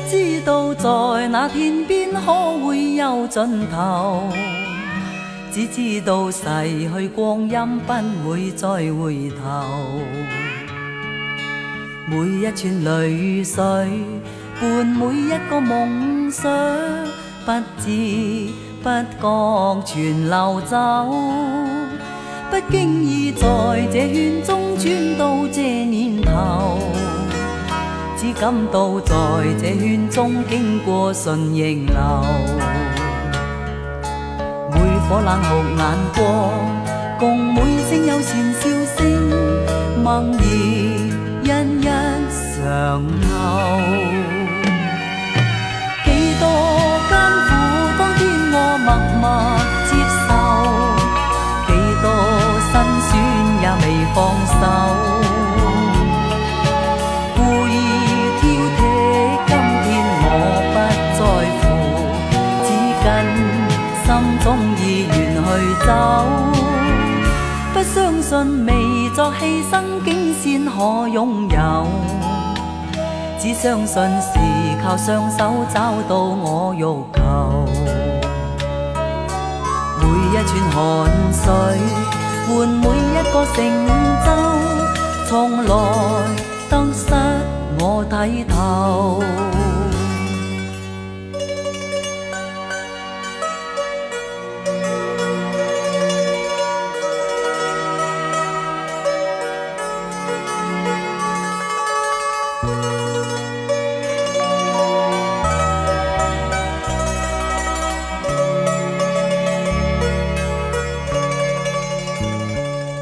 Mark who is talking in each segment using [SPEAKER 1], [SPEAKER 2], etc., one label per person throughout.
[SPEAKER 1] 知道在那天邊可會有盡頭，只知道逝去光陰不會再回頭。每一串淚水伴每一個夢想，不知不覺全流走，不經意在這圈中轉到這年頭，只感到在這圈中經過順逆流。每顆冷酷眼光，共每聲友善笑聲，默然一一嘗透。幾多艱苦當天我默默接受，幾多辛酸也未放手。故意挑剔，今天我不在乎，只跟心中意願去走。不相信未作犧牲竟先可擁有，只相信是靠雙手找到我欲求。每一串汗水換每一個成就，從來得失我睇透。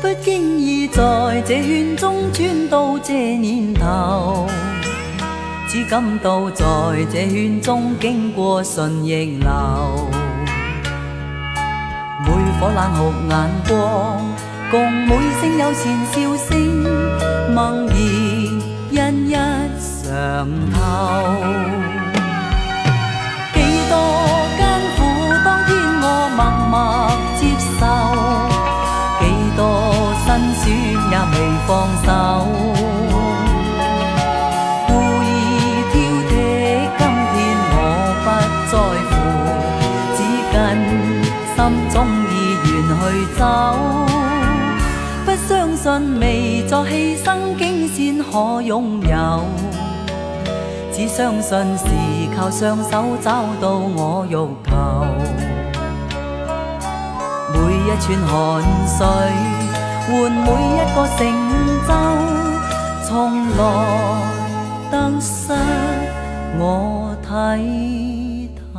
[SPEAKER 1] 不經意在這圈中轉到這年頭，只感到在這圈中經過順逆流。每顆冷酷眼光，共每聲友善笑聲，默然一一嘗透。幾多艱苦當天我默默接受，幾多辛酸也未放手。故意挑剔，今天我不在乎，只跟心中意願去走。不相信未作犧牲竟先可擁有，只相信是靠雙手找到我欲求。每一串汗水換每一個成就，從來得失我睇透。